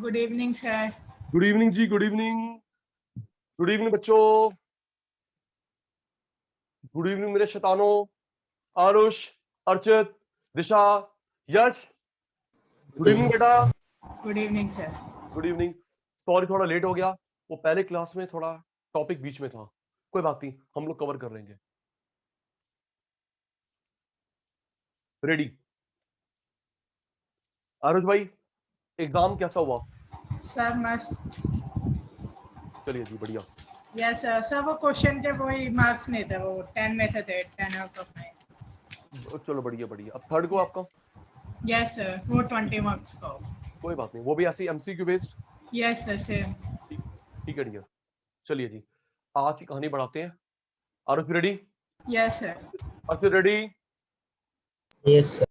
Good evening sir. Good evening जी, good evening. Good evening बच्चों, good evening मेरे शैतानों। आरुष, अर्चित, दिशा, यश, गुड इवनिंग बेटा। Good evening sir. Good evening. Sorry थोड़ा late हो गया, वो पहले क्लास में थोड़ा टॉपिक बीच में था, कोई बात नहीं, हम लोग कवर कर लेंगे। रेडी? आरुष भाई, एग्जाम कैसा हुआ? सर मस्त। चलिए जी, बढ़िया। Yes sir. सर वो क्वेश्चन के वही मार्क्स नहीं थे, वो 10 में से थे, 10 आउट ऑफ 9। चलो बढ़िया बढ़िया। अब थर्ड को आपका? यस सर, वो 20 मार्क्स का। कोई बात नहीं, वो भी ऐसी MCQ based. Yes sir, same. ठीक, ठीक है डियर। चलिए जी, आज की कहानी बढ़ाते हैं। Aarush ready? Yes sir. Archit ready? Yes sir.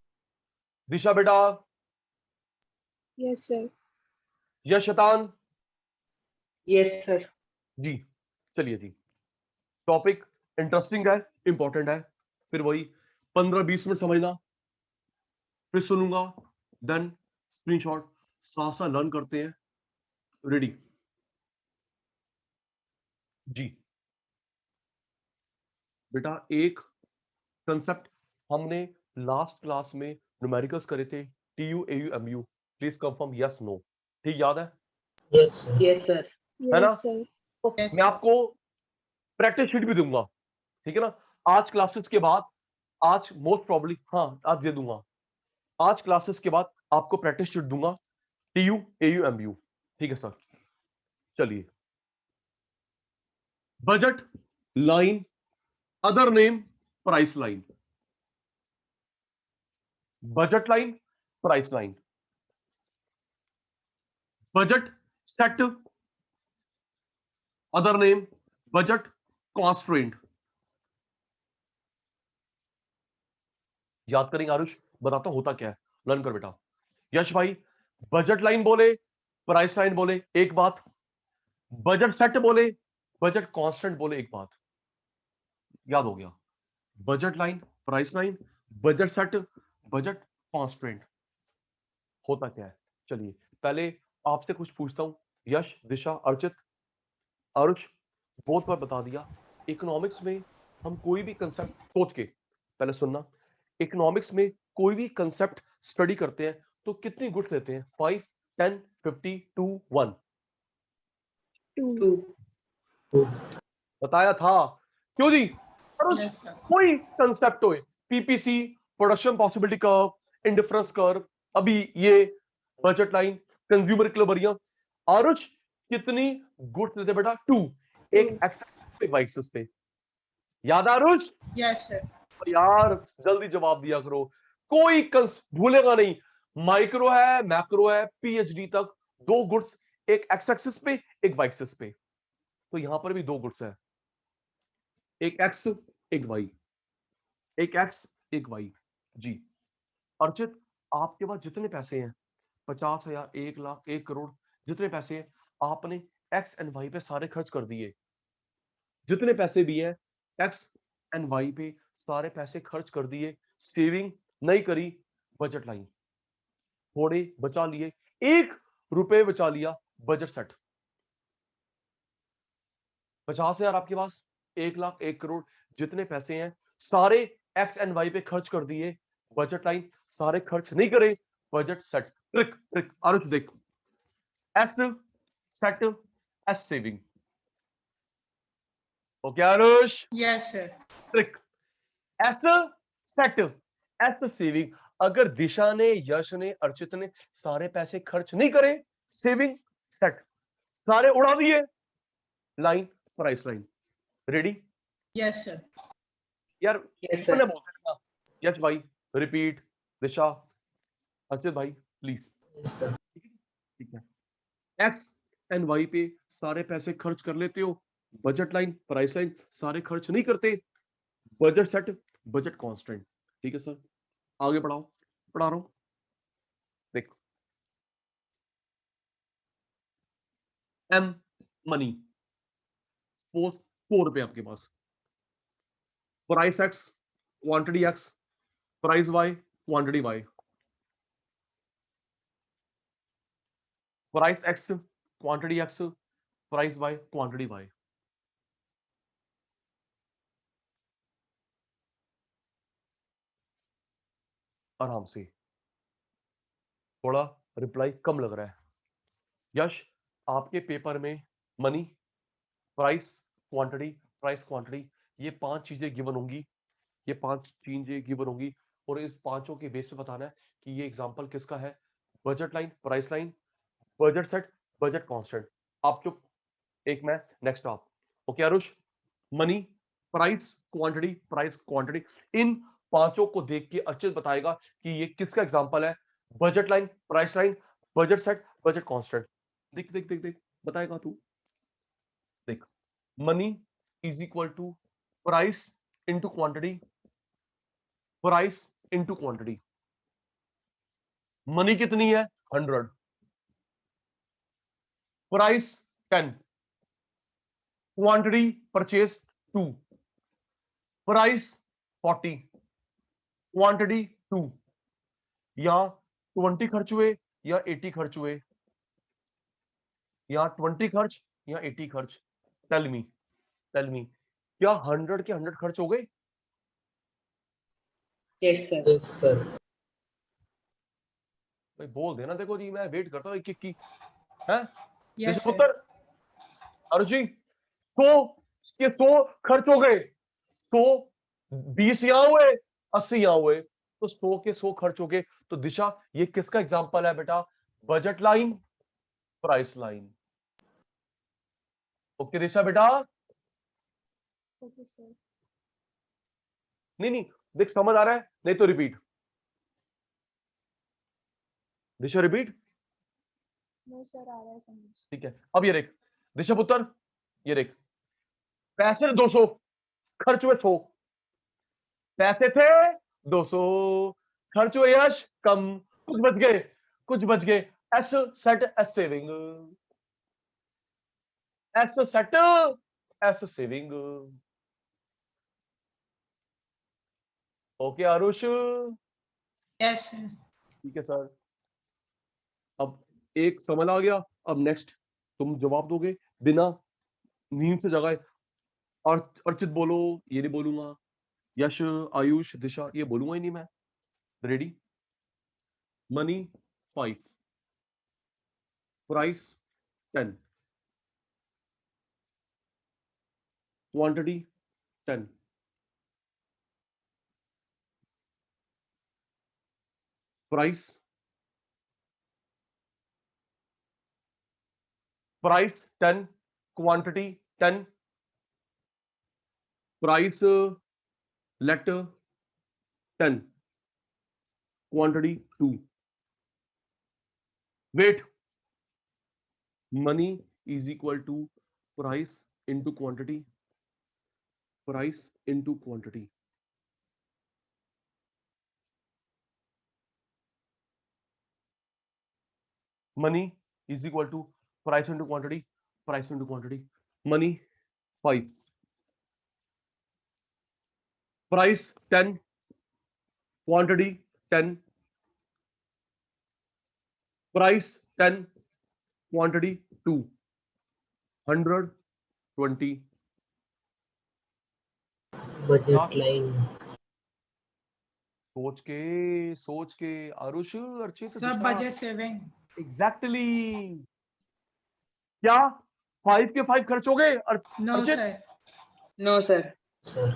Disha बेटा? Yes sir. यश शैतान? Yes sir. जी। चलिए जी, टॉपिक इंटरेस्टिंग है, इंपॉर्टेंट है। फिर वही 15-20 मिनट समझना, फिर सुनूंगा, देन स्क्रीनशॉट, साथ साथ लर्न करते हैं। रेडी जी? बेटा, एक कंसेप्ट हमने लास्ट क्लास में न्यूमेरिकल्स करे थे, T U A U M U. Please confirm yes no. ठीक याद है? Yes sir. Yes sir. है ना? Yes sir. Yes, मैं sir. आपको प्रैक्टिस शीट भी दूंगा, ठीक है ना? आज क्लासेस के बाद, आज मोस्ट प्रॉब्ली, हाँ आज दे दूंगा। आज क्लासेस के बाद आपको प्रैक्टिस शीट दूंगा, टीयू एयू एमयू। ठीक है सर? चलिए, budget line, other name price line. Budget line, price line, budget set, other name budget constraint. याद करेंगे आरुष, बताता होता क्या है, लर्न कर बेटा। यश भाई, बजट लाइन बोले, प्राइस लाइन बोले एक बात, बजट सेट बोले, बजट कांस्टेंट बोले एक बात। याद हो गया? Budget line, price line, budget set, budget constant, होता क्या है? चलिए पहले आपसे कुछ पूछता हूं। यश, दिशा, अर्चित, आरुष, बहुत बार बता दिया, इकोनॉमिक्स में हम कोई भी कंसेप्ट सोच के, पहले सुनना, इकोनॉमिक्स में कोई भी कंसेप्ट स्टडी करते हैं तो कितनी गुड्स लेते हैं? 5, 10, 50, 2, 1? 2। बताया था। क्यों जी? Yes, sir. कोई कंसेप्ट हो, PPC, production possibility curve, indifference curve, अभी ये budget line, consumer equilibrium. Aarush, कितनी गुड्स लेते बेटा? 2। एक एक्स पे, वाई एक्सिस पे। याद आरुष? Yes, sir. यार जल्दी जवाब दिया करो, कोई भूलेगा नहीं। माइक्रो है, मैक्रो है, पीएचडी तक, 2 गुड्स, एक एक्स एक्सिस पे, एक वाई एक्सिस पे। तो यहां पर भी 2 गुड्स है, एक एक्स, एक वाई, एक एक्स, एक वाई। जी। अर्चित, आपके पास जितने पैसे हैं, 50,000, 1 लाख, 1 करोड़, जितने पैसे हैं आपने एक्स एंड वाई पे सारे खर्च कर दिए। जितने पैसे भी हैं एक्स एंड वाई पे सारे पैसे खर्च कर दिए, सेविंग नहीं करी, बजट लाइन, थोड़े बचा लिए, 1 रुपए बचा लिया, बजट सेट। 50,000 आपके पास, 1 लाख, 1 करोड़, जितने पैसे हैं सारे एक्स एंड वाई पे खर्च कर दिए, बजट लाइन, सारे खर्च नहीं करे, budget set. Trick trick Aarush देख, S set, S saving. Okay Aarush? Yes, sir. Trick, S set, S saving. अगर दिशा ने, यश ने, अर्चित ने सारे पैसे खर्च नहीं करे, सेविंग सेट, सारे उड़ा दिए, line price line. Ready? Yes, sir. यार यस मैंने सर। बोलते ना, यश भाई रिपीट, दिशा, अर्चित भाई प्लीज। Yes sir. ठीक है, एक्स एंड वाई पे सारे पैसे खर्च कर लेते हो, बजट लाइन, प्राइस लाइन, सारे खर्च नहीं करते, बजट सेट, बजट कांस्टेंट। ठीक है सर, आगे बढ़ाओ, पढ़ा रहा हूं। देख, एम मनी, 4 रुपए आपके पास, price X, quantity X, price Y, quantity Y. Price X, quantity X, price Y, quantity Y. आराम से, थोड़ा रिप्लाई कम लग रहा है। यश, आपके पेपर में money, price, quantity, price, quantity, ये 5 चीजें गिवन होंगी, ये 5 चीजें गिवन होंगी, और इस पांचों के बेस पे बताना है कि ये एग्जांपल किसका है। Budget line, price line, budget set, budget constant. आप चुप, एक मैं, नेक्स्ट आप। Okay Aarush, money, price, quantity, price, quantity, इन पांचों को देख के अर्चित बताएगा कि ये किसका एग्जांपल है। Budget line, price line, budget set, budget constant. देख देख देख देख, बताएगा तू। देख, money is equal to price into quantity, price into quantity. Money कितनी है? 100, price 10, quantity purchase 2, price 40, quantity 2। या 20 खर्च हुए या 80 खर्च हुए, या 20 खर्च या 80 खर्च। टेल मी, टेल मी, क्या 100 के 100 खर्च हो गए? Yes, sir. Yes, sir. भाई बोल देना, देखो जी मैं वेट करता हूँ एक एक की है। Yes sir. पुत्र अर्जुन जी, 100 के 100 खर्च हो गए, 120 यहां हुए, 80 यहां हुए, तो 100 के 100 खर्च हो गए। तो दिशा, ये किसका एग्जांपल है बेटा? Budget line, price line. Okay Disha बेटा, ओके सर। नहीं नहीं, देख समझ आ रहा है, नहीं तो रिपीट। दिशा रिपीट। नो सर, आ रहा है समझ। ठीक है, अब ये देख दिशा पुत्र, ये देख, पैसे 200, खर्च हुए 100। पैसे थे 200, खर्च हुए यश कम, कुछ बच गए, कुछ बच गए। S set, S saving, S set, S saving. Okay Aarush, yes sir. ठीक है सर। अब एक समझ आ गया, अब नेक्स्ट तुम जवाब दोगे बिना नींद से जगाए। अर्चित बोलो, ये नहीं बोलूंगा। यश, आयुष, दिशा, ये बोलूंगा ही नहीं मैं। Ready? Money 5, price 10, quantity 10, price, price 10, quantity 10, price let 10, quantity 2। Wait, money is equal to price into quantity, price into quantity. Money is equal to price into quantity, price into quantity. Money 5, price 10, quantity 10, price 10, quantity 2, 120। Budget line. सोच के आरुष, अर्चित, सब budget saving. Exactly. क्या 5 के 5 खर्च हो गए? No Archit, sir. No, sir. Sir.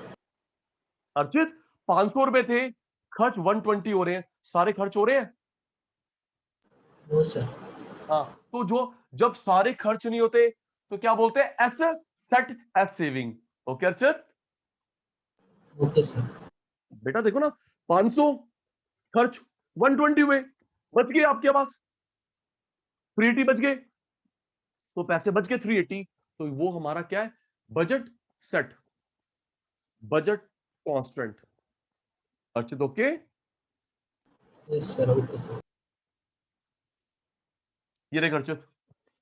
Archit 500 रुपए थे, खर्च 120 हो रहे हैं, सारे खर्च हो रहे हैं। No, sir. हाँ, तो जो जब सारे खर्च नहीं होते तो क्या बोलते हैं? S set, S saving. Okay Archit Okay, sir. बेटा, देखो ना, 500 खर्च 120 हुए, बच गए आपके पास 380 बच गए, तो पैसे बच गए 380। तो वो हमारा क्या है? Budget set, budget constant. Archit okay? Yes, sir. Okay, sir. ये देख अर्चित,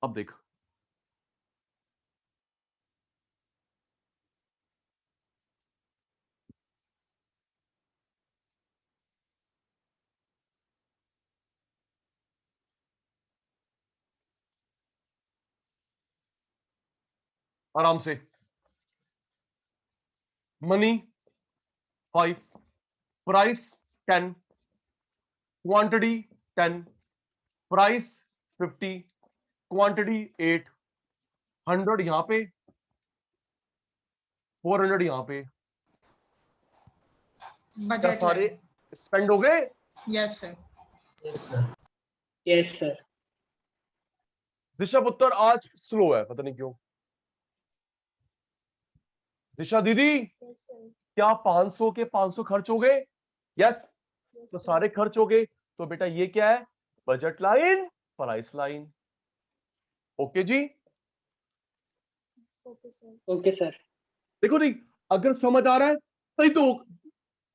अब देख, आराम से। Money 5, price 10, quantity 10, price 50, quantity 8, 100 यहां पे, 400 यहां पे। क्या बजट सारे लाइन। स्पेंड हो गए? Yes sir. Yes sir. Yes, sir. दिशा पुत्र आज स्लो है, पता नहीं क्यों। दिशा दीदी, Yes, sir. क्या 500 के 500 खर्च हो गए? यस, Yes, तो sir. सारे खर्च हो गए। तो बेटा ये क्या है? Budget line, price line. Okay जी। Okay, sir. Okay, sir. देखो नहीं, अगर समझ आ रहा है नहीं तो,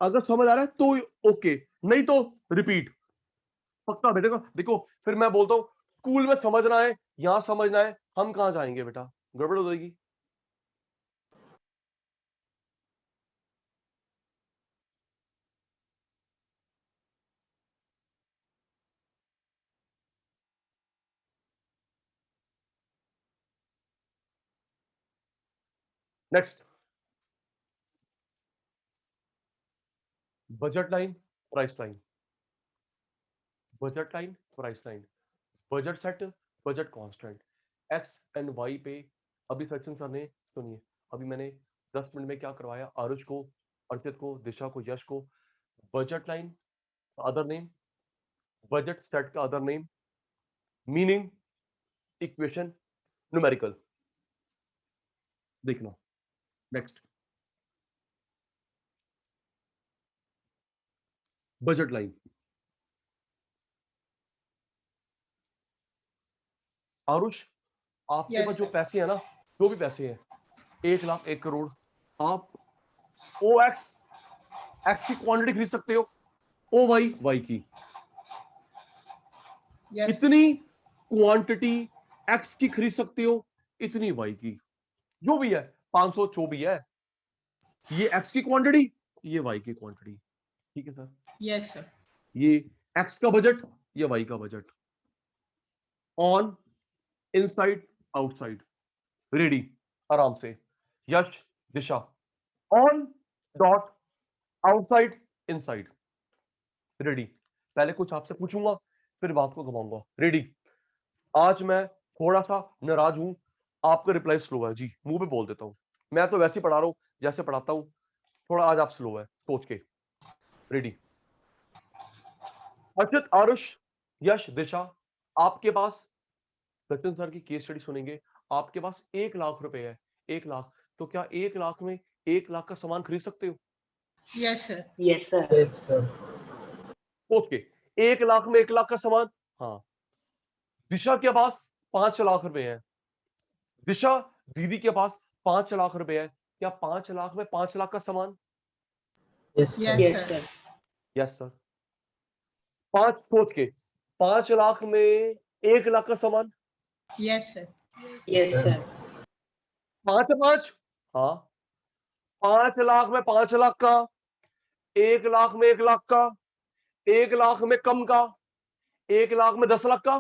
अगर समझ आ रहा है तो ओके, नहीं तो रिपीट पक्का बेटे को। देखो फिर मैं बोलता हूँ स्कूल में समझना है, यहां समझना है, हम कहां जाएंगे बेटा, गड़बड़ हो जाएगी। Next, budget line, price line. Budget line, price line, budget set, budget constant, X and Y पे। अभी सचिन सर ने, सुनिए, अभी मैंने 10 मिनट में क्या करवाया, आरुष को, अर्पित को, दिशा को, यश को। बजट लाइन का अदर नेम, बजट सेट का other name, meaning, equation, numerical. देखना। Next, budget line. आरुष, आपके Yes, पास जो sir. पैसे है ना, जो भी पैसे हैं, 1 लाख, 1 करोड़, आप ओ एक्स की क्वांटिटी खरीद सकते हो, ओ वाई की। Yes, sir. इतनी क्वांटिटी एक्स की खरीद सकते हो, इतनी वाई की, जो भी है, 500 जो भी है, ये एक्स की क्वांटिटी, ये वाई की क्वांटिटी। ठीक है सर, Yes, sir. ये एक्स का बजट, ये वाई का budget. On, inside, outside, ready, आराम से। Yash, Disha, on dot, outside, inside, ready. पहले कुछ आपसे पूछूंगा, फिर बात को घुमाऊंगा। रेडी। आज मैं थोड़ा सा नाराज हूं, आपका रिप्लाई स्लो है जी, मुंह पे बोल देता हूं। मैं तो वैसे ही पढ़ा रहा हूं जैसे पढ़ाता हूं, थोड़ा आज आप स्लो है, सोच के। रेडी। अर्चित, आरुष, यश, दिशा, आपके पास सचिन सर की केस स्टडी सुनेंगे। आपके पास 1 लाख रुपए है, 1 लाख, तो क्या 1 लाख में 1 लाख का सामान खरीद सकते हो? Yes, sir. Yes, sir. Yes sir. सोच के, 1 लाख में 1 लाख का सामान। हाँ, दिशा के पास 5 लाख रुपए है, दिशा दीदी के पास 5 लाख रुपए है, क्या 5 लाख में 5 लाख का सामान? Yes Yes, sir. Yes, sir. sir. Yes sir. 5 सोच के, 5 लाख में 1 लाख का सामान, Yes, sir. Yes, sir. sir. 5 5, हाँ, 5 लाख में 5 लाख का, 1 लाख में 1 लाख का, 1 लाख में कम का, 1 लाख में 10 लाख का।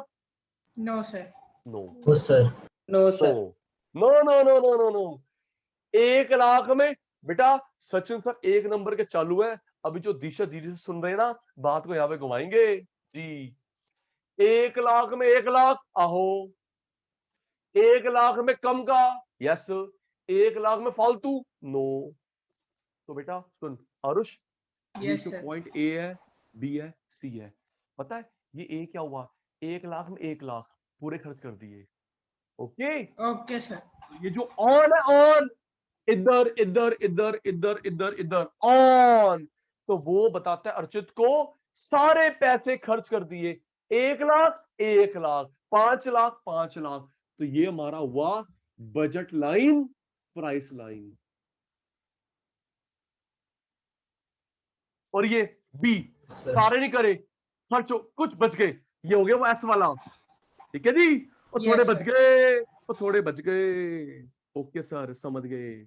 No, sir. No no sir. No, sir. No no no no no no. 1 lakh में बेटा, सचिन सर 1 नंबर के चालू है। अभी जो दिशा दीदी से सुन रहे हैं ना, बात को यहाँ पे घुमाएंगे जी। 1 लाख में 1 लाख, आहो। 1 लाख में कम का, यस। 1 लाख में फालतू, नो। तो बेटा सुन आरुष, ये Yes, जो sir. पॉइंट ए है, बी है, सी है, पता है ये ए क्या हुआ? 1 लाख में 1 लाख पूरे खर्च कर दिए। Okay, Okay, sir. ये जो ऑन है, ऑन, इधर इधर इधर इधर इधर इधर, ऑन, तो वो बताता है अर्चित को सारे पैसे खर्च कर दिए। 1 लाख, 1 लाख, 5 लाख, 5 लाख। तो ये हमारा हुआ बजट लाइन, प्राइस लाइन। और ये बी, सर। सारे नहीं करे, खर्च कुछ बच गए, ये हो गया वो एक्स वाला। ठीक है जी, और Yes, थोड़े बच sir. गए, और थोड़े बच गए। ओके सर, समझ गए।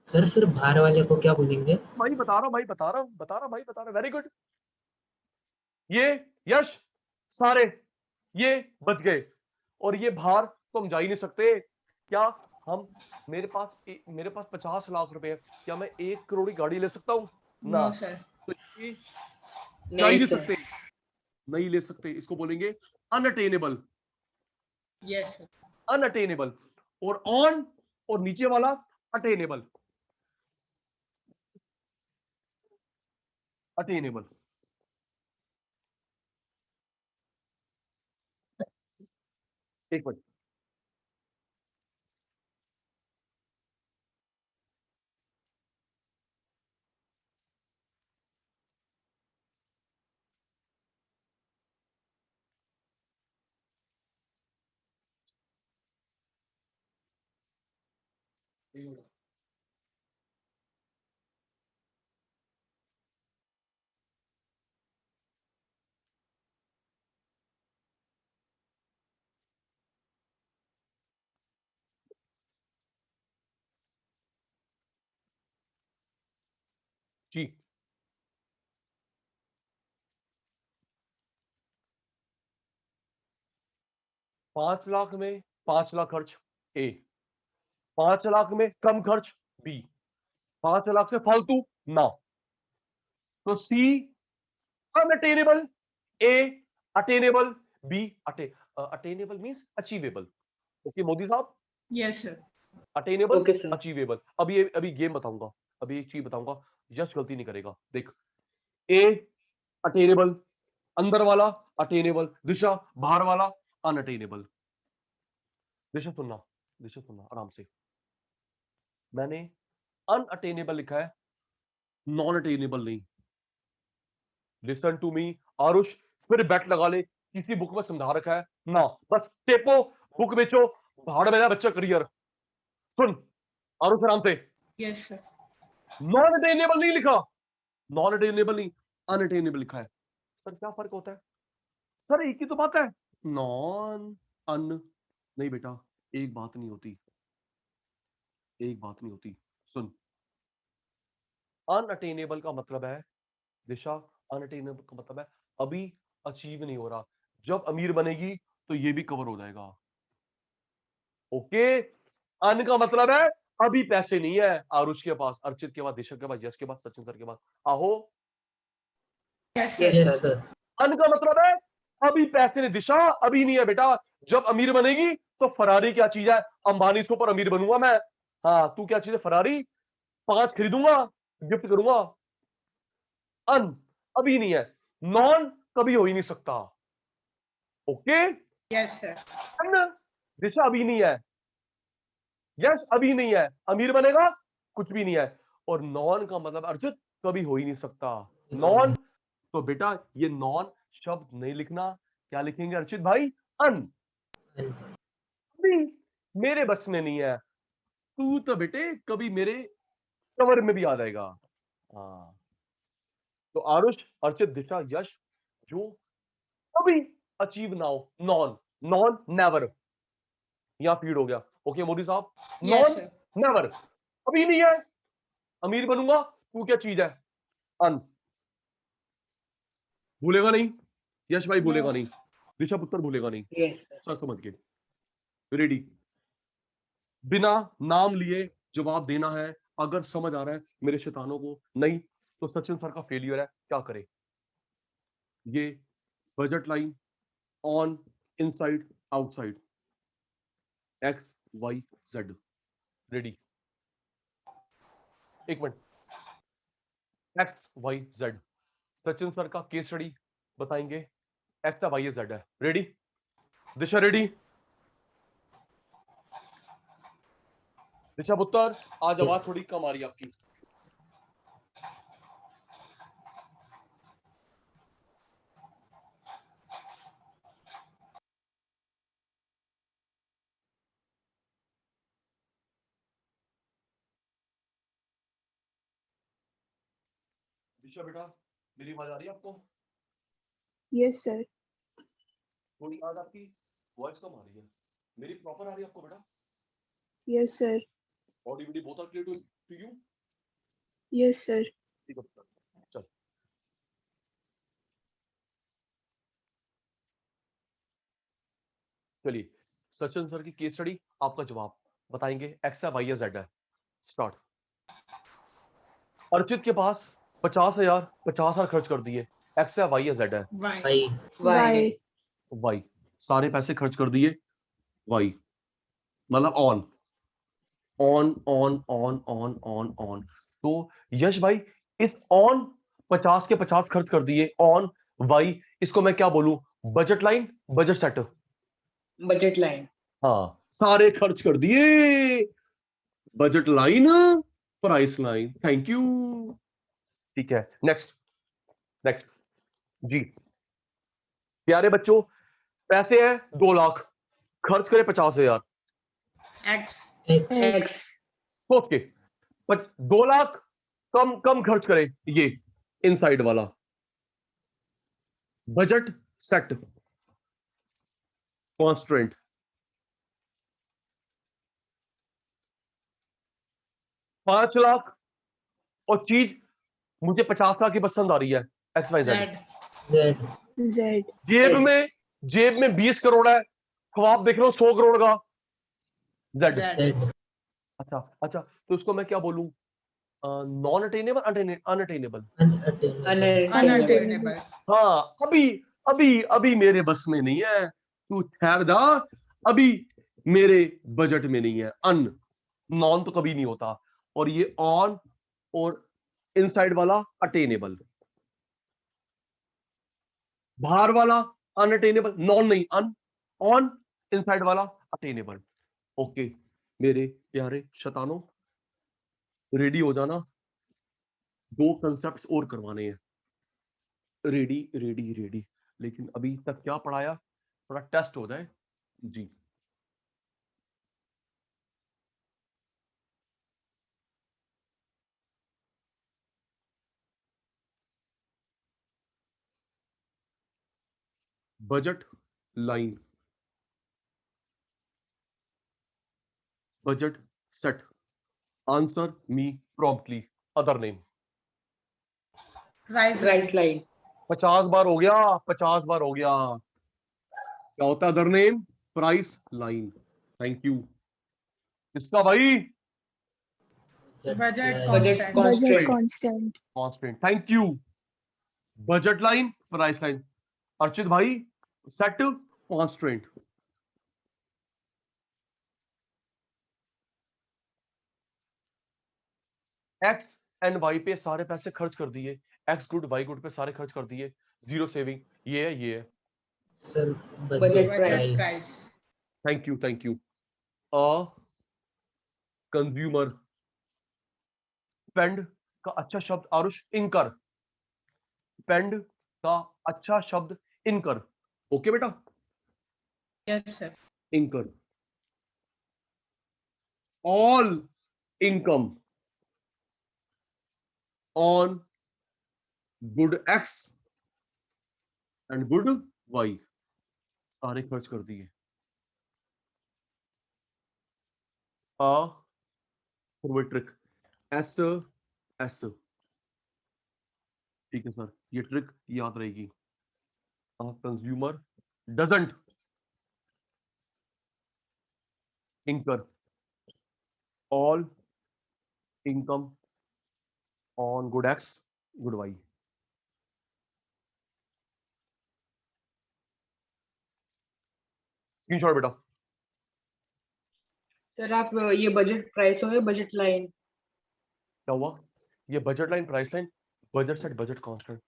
सर फिर बाहर वाले को क्या बोलेंगे? भाई बता रहा हूं, भाई बता रहा हूं, बता रहा हूं, भाई बता रहा हूं, वेरी गुड। ये यश, सारे ये बच गए, और ये बाहर तो हम जा ही नहीं सकते। क्या हम मेरे पास 50 लाख रुपए है, क्या मैं 1 करोड़ की गाड़ी ले सकता हूँ? ना। No sir. तो ये क्या ही नहीं ले सर। सकते, नहीं ले सकते, इसको बोलेंगे अनअटेनेबल, यस सर। अनअटेनेबल। और ऑन और नीचे वाला अटेनेबल, अटेनेबल। एक मिनट, जी। 5 लाख में 5 लाख खर्च ए, 5 लाख में कम खर्च बी, 5 लाख से फालतू ना। तो C unattainable, A attainable, B attainable means achievable. Okay Modi साहब, yes sir. Attainable okay sir. Achievable. अभी गेम बताऊंगा, अभी एक चीज बताऊंगा, यश गलती नहीं करेगा। देख, ए अटेनेबल, अंदर वाला अटेनेबल, दिशा बाहर वाला अनअटेनेबल। दिशा सुनना, दिशा सुनना आराम से। मैंने अनअटेनेबल लिखा है, नॉन अटेनेबल नहीं। लिसन टू मी आरुष, फिर बैट लगा ले, किसी बुक में समझा रखा है ना, बस टेपो बुक बेचो, भाड़ मेरा बच्चा करियर। सुन आरुष आराम से, यस सर। नॉन अटेनेबल नहीं लिखा, नॉन अटेनेबल नहीं, अनअटेनेबल लिखा है। सर क्या फर्क होता है? सर एक ही तो बात है, नॉन अन। नहीं बेटा, एक बात नहीं होती, एक बात नहीं होती। सुन, अनअटेनेबल का मतलब है दिशा, अनअटेनेबल का मतलब है अभी अचीव नहीं हो रहा, जब अमीर बनेगी तो ये भी कवर हो जाएगा। ओके, अन का मतलब है अभी पैसे नहीं है आरुष के पास, अर्चित के पास, दिशा के पास, यश के पास, सचिन सर के पास। आहो, yes yes sir. Yes sir. Sir. Un का मतलब है अभी पैसे नहीं। दिशा अभी नहीं है बेटा, जब अमीर बनेगी तो फरारी क्या चीज है, अंबानी से ऊपर अमीर बनूंगा मैं। हाँ, तू क्या चीज है? फरारी 5 खरीदूंगा, गिफ्ट करूंगा। अन अभी नहीं है, नॉन कभी हो ही नहीं सकता। Okay, yes sir. अन दिशा अभी नहीं है, यस अभी नहीं है, अमीर बनेगा कुछ भी नहीं है। और नॉन का मतलब अर्जुन कभी हो ही नहीं सकता, नॉन। तो बेटा ये नॉन शब्द नहीं लिखना, क्या लिखेंगे अर्चित भाई? अन। अभी मेरे बस में नहीं है, तू तो बेटे कभी मेरे कवर में भी आ जाएगा। हाँ, तो आरुष, अर्चित, दिशा, यश, जो अभी अचीव ना हो, नॉन, नॉन नेवर, यहां फीड हो गया। ओके मोदी साहब, यस नॉन सर। नेवर, अभी नहीं है, अमीर बनूंगा, तू क्या चीज है? अन। भूलेगा नहीं, यश भाई नो भूलेगा नहीं, ऋषभ पुत्र भूलेगा नहीं। Yes sir. सर समझ गए, रेडी? बिना नाम लिए जवाब देना है, अगर समझ आ रहा है मेरे शैतानों को, नहीं तो सचिन सर का फेलियर है। क्या करे? ये budget line, on, inside, outside, X Y Z. Ready? एक minute, X Y Z, Sachin sir का केस स्टडी बताएंगे, एक्स है, वाई है, जेड है। रेडी? दिशा रेडी? दिशा पुत्र, आज आवाज यस थोड़ी कम आ रही है आपकी। दिशा बेटा, मेरी आवाज आ रही है आपको? Yes sir. थोड़ी आज आपकी वॉइस कम आ रही है, मेरी प्रॉपर आ रही है आपको बेटा? Yes sir. Audio video both are clear to you? Yes sir. ठीक है पुत्र, चल। चलिए, सचिन सर की केस स्टडी, आपका जवाब। बताएंगे एक्स है, वाई है, जेड है। स्टार्ट। अर्चित के पास 50,000 50,000 खर्च कर दिए। एक्स है, वाई है, जेड है। वाई भाई वाई वाई। सारे पैसे खर्च कर दिए। वाई मतलब on on on on on on on. तो यश भाई, इस ऑन 50 के 50 खर्च कर दिए ऑन वाई, इसको मैं क्या बोलूं? Budget line, budget set. Budget line. हाँ, सारे खर्च कर दिए। Budget line, price line. Thank you. ठीक है, नेक्स्ट। नेक्स्ट जी। प्यारे बच्चों, पैसे हैं 2 लाख, खर्च करें 50,000। X X X okay, 2 lakh कम कम खर्च करें, ये इनसाइड वाला। Budget set, constant. 5 लाख और चीज मुझे 50 लाख की पसंद आ रही है, X Y Z. Z Z Z. जेब में 20 करोड़ है, ख्वाब देख रहे हो 100 करोड़ का, जेड। जेड जेड अच्छा अच्छा, तो इसको मैं क्या बोलूं? Non attainable, unattainable. Unattainable unattainable. हाँ, अभी अभी अभी मेरे बस में नहीं है, तू ठहर जा, अभी मेरे बजट में नहीं है। अन, नॉन तो कभी नहीं होता। और ये ऑन, और इनसाइड वाला अटेनेबल। बाहर वाला अनअटेनेबल, नॉन नहीं, अन। ऑन, इनसाइड वाला अटेनेबल। ओके मेरे प्यारे शतानों, रेडी हो जाना, 2 कंसेप्ट और करवाने हैं। Ready ready ready. लेकिन अभी तक क्या पढ़ाया, थोड़ा टेस्ट हो जाए जी। Budget line, budget set. Answer me promptly. Other name. Price price line line. 50 बार हो गया, 50 बार हो गया। क्या होता है other name? Price line. Thank you. किसका भाई? Budget budget constant Budget constant. constant. Constant. Thank you. Budget line, price line. Archit भाई, set constant. X and Y पे सारे पैसे खर्च कर दिए। एक्स गुड, वाई गुड पे सारे खर्च कर दिए, जीरो सेविंग। ये है, ये है। Sir Budget budget budget price price thank you, thank you. A consumer spend का अच्छा शब्द आरुष, इनकर। स्पेंड का अच्छा शब्द इनकर। ओके बेटा, yes sir incur. All income on good X and good Y, सारे खर्च कर दिए। Trick, S S. ठीक है सर, ये ट्रिक याद रहेगी। Consumer doesn't incur all income on good X, good Y. Screenshot बेटा। सर आप ये बजट प्राइस हो गया, बजट लाइन। क्या हुआ? ये budget line, price line, budget set, budget constant.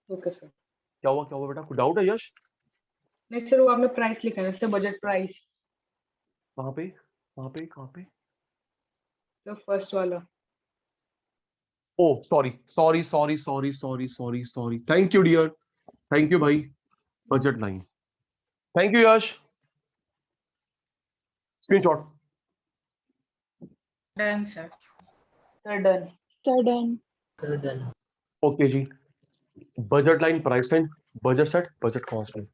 Okay sir. क्या हुआ, क्या हुआ बेटा? कोई डाउट है यश? नहीं सर, वो आपने प्राइस लिखा है इसलिए बजट प्राइस। कहाँ पे, कहाँ पे, कहाँ पे? तो फर्स्ट वाला। Oh sorry sorry sorry sorry sorry sorry sorry, thank you dear, thank you भाई। Budget line. Thank you Yash. Screenshot. Done sir sir done. Sir done. Sir done okay जी। Budget line, price line, budget set, budget constant.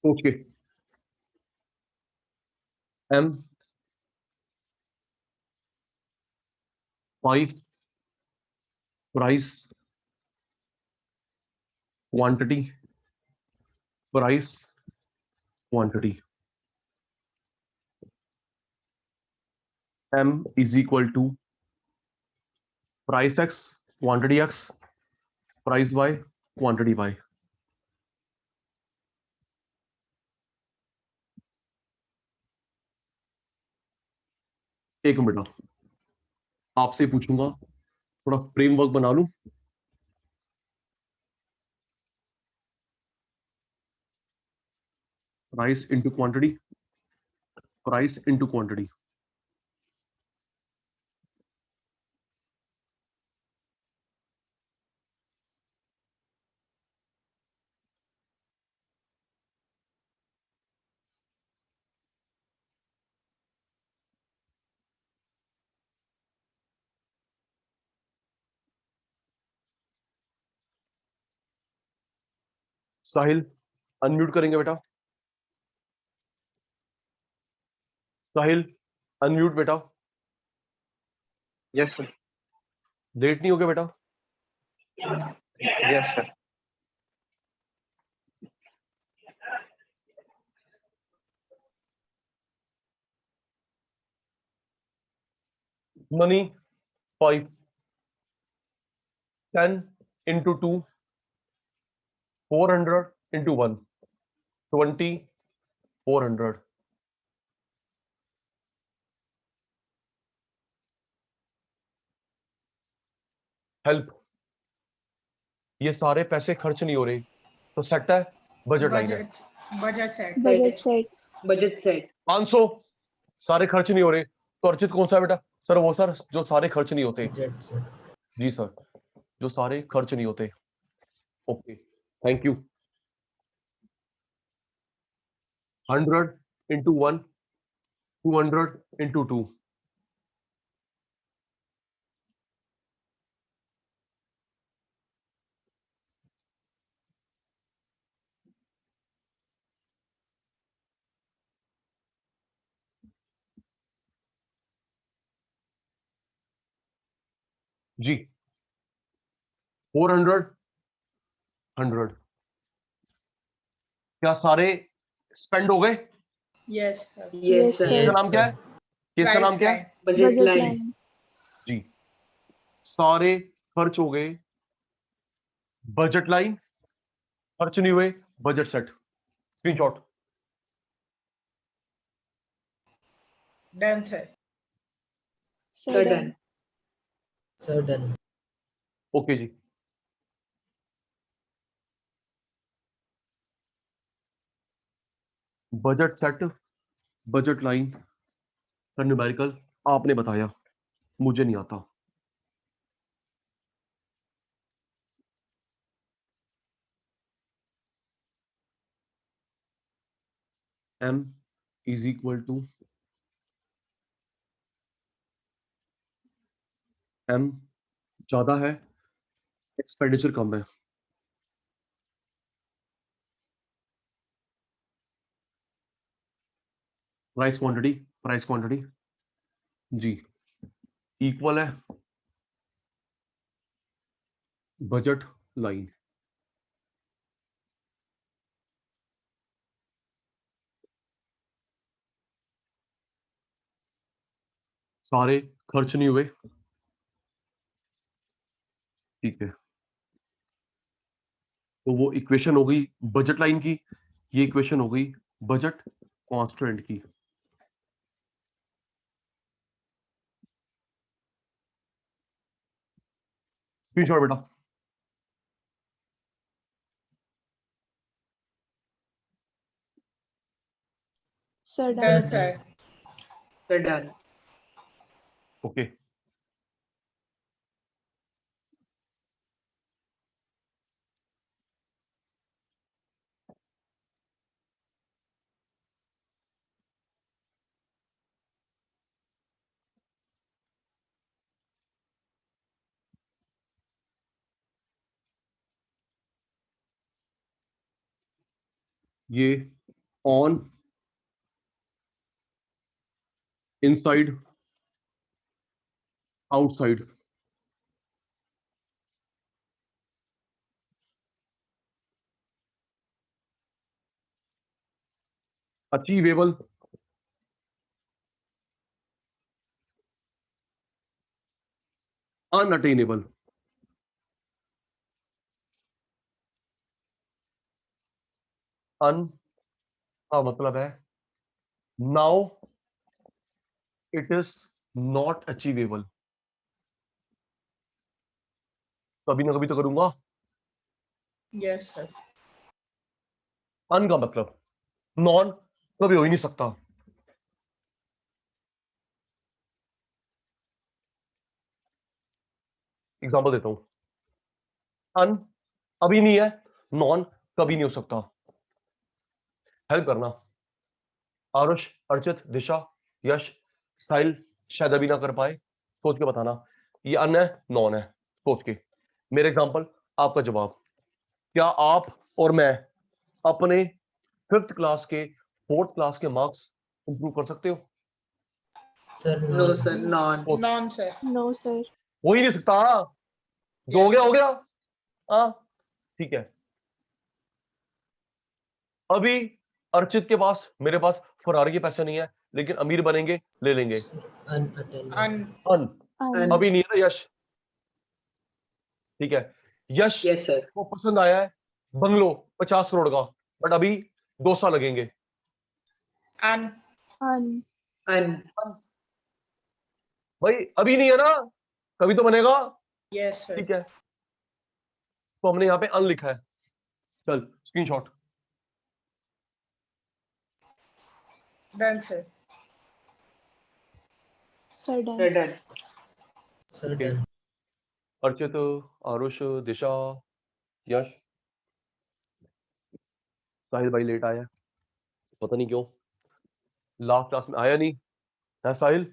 Okay, M 5 price quantity price quantity M is equal to price X quantity X price Y quantity Y। एक minute आपसे पूछूंगा, थोड़ा framework बना लूं। Price into quantity, price into quantity. Sahil unmute करेंगे बेटा, Sahil unmute बेटा। Yes sir. Late नहीं हो गया बेटा? Yes sir. Money 5 10 into 2 400 into 1 20 400। Help, ये सारे पैसे खर्च नहीं हो रहे तो सेट है, बजट लाइन है। Budget set Budget set. Budget set 500 सारे खर्च नहीं हो रहे तो अर्चित कौन सा है बेटा? सर वो सर जो सारे खर्च नहीं होते। Budget set. जी सर, जो सारे खर्च नहीं होते। Okay, thank you. 100 into 1 200 into 2। जी 400 100 क्या सारे स्पेंड हो गए? Yes yes Yes, sir case का sir. नाम क्या है? केस का नाम क्या है? Budget Budget line line. जी, सारे खर्च हो गए, बजट लाइन, खर्च नहीं हुए, budget set. Screenshot. Done sir. Sir sir done. Done sir done. Okay जी, बजट सेट, बजट लाइन का न्यूमेरिकल आपने बताया, मुझे नहीं आता। M is equal to M ज्यादा है, एक्सपेंडिचर कम है। प्राइस क्वांटिटी, प्राइस क्वांटिटी जी इक्वल है बजट लाइन। सारे खर्च नहीं हुए, ठीक है। तो वो इक्वेशन हो गई बजट लाइन की, ये इक्वेशन हो गई बजट कांस्टेंट की। स्क्रीनशॉट बेटा। Sir done done. Sir. Sir done okay, ये on, inside, outside. Achievable, unattainable. Un का मतलब है now it is not achievable. कभी ना कभी तो करूंगा। Yes, sir. अन का मतलब नॉन, कभी हो ही नहीं सकता। एग्जांपल देता हूं, अन अभी नहीं है, नॉन कभी नहीं हो सकता। हेल्प करना, आरुष, अर्चित, दिशा, यश, साहिल शायद अभी ना कर पाए, सोच के बताना ये अन है नॉन है, सोच के। मेरे एग्जांपल, आपका जवाब। क्या आप और मैं अपने 5th क्लास के 4th क्लास के मार्क्स इंप्रूव कर सकते हो? Sir, No, no. sir, non. Non, sir. No, sir. हो ही नहीं सकता। जो हो Yes, गया हो sir. गया। हाँ ठीक है। अभी अर्चित के पास, मेरे पास फरारी के पैसे नहीं है, लेकिन अमीर बनेंगे, ले लेंगे। Unattainable. Un. अन Un. अभी नहीं है ना यश, ठीक है। यश Yes, sir. को पसंद आया है बंगलो 50 करोड़ का, बट अभी 2 साल लगेंगे। Un. Un. Un. भाई अभी नहीं है ना, कभी तो बनेगा। Yes, sir. ठीक है, तो हमने यहाँ पे अन लिखा है। चल screenshot. Done, sir. Sir, done. Sir, done. Sir, Okay. done. Archit, Aarush, Disha, Yash, Sahil भाई लेट आया है, पता नहीं क्यों। लास्ट क्लास में आया नहीं है साहिल,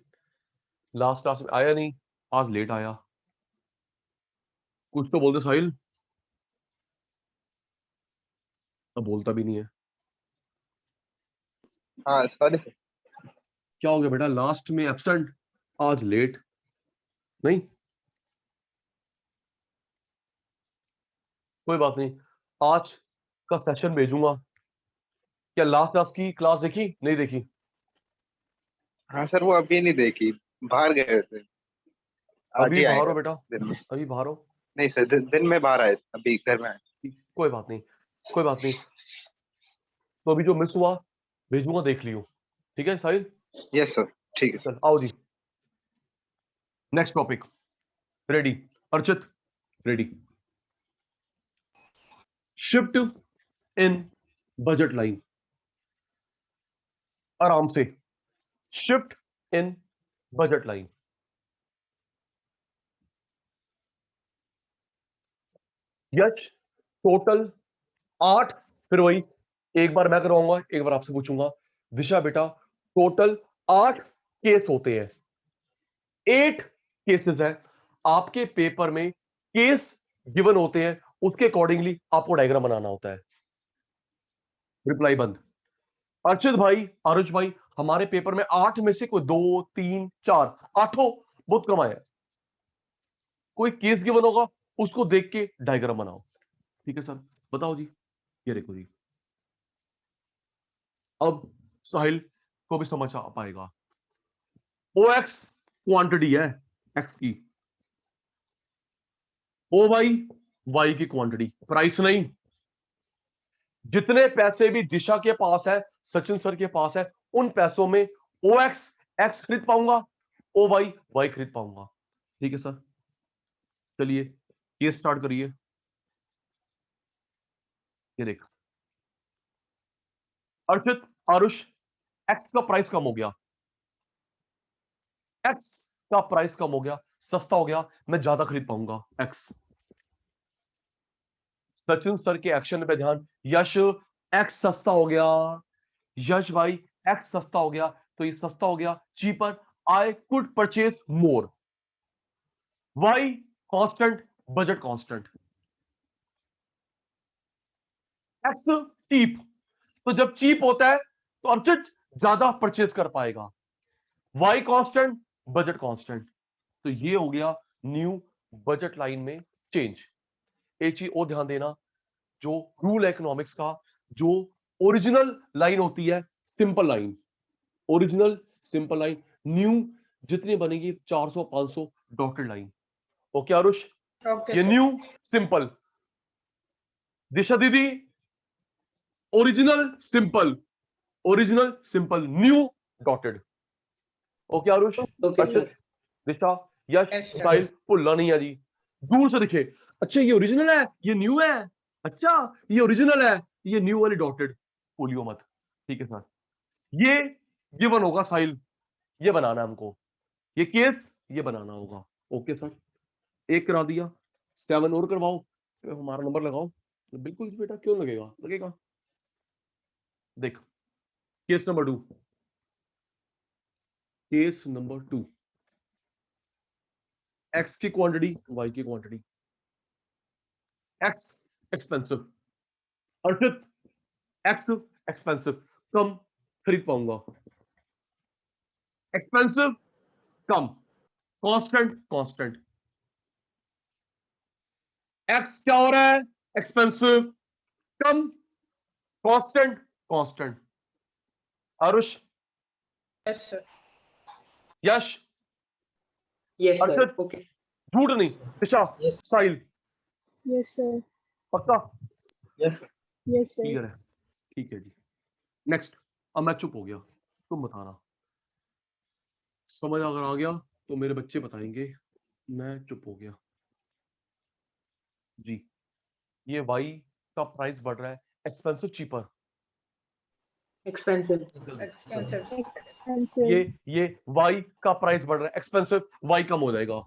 लास्ट क्लास में आया नहीं, आज लेट आया। कुछ तो बोलते साहिल, अब बोलता भी नहीं है। हाँ सॉरी सर। क्या हो गया बेटा, लास्ट में एब्सेंट, आज लेट? नहीं कोई बात नहीं, आज का सेशन भेजूंगा। क्या लास्ट क्लास की क्लास देखी नहीं देखी? हाँ सर वो अभी नहीं देखी, बाहर गए थे। आज अभी ही बाहर आएगा हो बेटा, दिन में। अभी बाहर हो? नहीं सर दिन में बाहर आए, अभी घर में आए। कोई बात नहीं, कोई बात नहीं। तो अभी जो मिस हुआ भेजूंगा, देख लियो। ठीक है साहिल, यस सर, ठीक है सर। चल आओ जी। Next topic, ready? Archit ready? Shift in budget line, आराम से। Shift in budget line. Yash total 8, फिर वही एक बार मैं करवाऊंगा, एक बार आपसे पूछूंगा। दिशा बेटा टोटल 8 केस होते हैं, 8 केसेस है आपके पेपर में। केस गिवन होते हैं, उसके अकॉर्डिंगली आपको डायग्राम बनाना होता है। रिप्लाई बंद। अर्चित भाई, आरुष भाई, हमारे पेपर में 8 में से कोई 2 3 4 8 बहुत कम आया। कोई केस गिवन होगा, उसको देख के डायग्राम बनाओ। ठीक है सर, बताओ जी। ये देखो जी, अब साहिल को भी समझ आ पाएगा। OX क्वांटिटी है एक्स की, OY वाई की क्वांटिटी, प्राइस नहीं। जितने पैसे भी दिशा के पास है, सचिन सर के पास है, उन पैसों में OX एक्स खरीद पाऊंगा, OY वाई खरीद पाऊंगा। ठीक है सर, चलिए केस स्टार्ट करिए। ये देख अर्चित, आरुष, एक्स का प्राइस कम हो गया, एक्स का प्राइस कम हो गया, सस्ता हो गया, मैं ज्यादा खरीद पाऊंगा एक्स। सचिन सर के एक्शन पे ध्यान। यश एक्स सस्ता हो गया, यश भाई एक्स सस्ता हो गया, तो ये सस्ता हो गया, cheaper, I could purchase more. Y constant, budget constant. X cheap, तो जब चीप होता है तो अर्चित ज्यादा परचेज कर पाएगा। Y constant, budget constant. तो ये हो गया न्यू बजट लाइन में चेंज। एक चीज और ध्यान देना, जो रूल इकोनॉमिक्स का, जो ओरिजिनल लाइन होती है simple line, original simple line, new जितनी बनेगी 400 500 dotted line. Okay Aarush, okay ये सर। New simple. दिशा दीदी, original simple, original simple, new dotted. Okay Aarush, okay Archit, sir. Disha, Yash, Yes, sir. Sahil, भुल्ला नहीं है जी। दूर से दिखे, अच्छा ये ओरिजिनल है, ये न्यू है, अच्छा ये ओरिजिनल है, ये न्यू वाली डॉटेड, भूलियो मत। ठीक है सर, ये गिवन होगा साहिल, ये बनाना है हमको, ये केस ये बनाना होगा। ओके सर, एक करा दिया, 7 और करवाओ, फिर हमारा नंबर लगाओ। बिल्कुल बेटा, क्यों लगेगा, लगेगा। देख, case number 2, case number 2, X की क्वांटिटी, वाई की quantity. X expensive, Arpit X expensive, कम खरीद पाऊंगा, एक्सपेंसिव कम, कांस्टेंट कांस्टेंट। एक्स क्या हो रहा है, एक्सपेंसिव कम, constant constant. Aarush, yes sir. Yash, yes sir. Arpit, okay. झूठ नहीं, Disha, Yes. Sahil, Yes, sir. पक्का यस Yes, sir. क्लियर है? ठीक है जी, नेक्स्ट। अब मैं चुप हो गया, तुम बताना। समझ अगर आ गया तो मेरे बच्चे बताएंगे, मैं चुप हो गया जी। ये वाई का प्राइस बढ़ रहा है, expensive cheaper. Expensive. Expensive. Expensive. ये वाई का प्राइस बढ़ रहा है, एक्सपेंसिव, वाई कम हो जाएगा।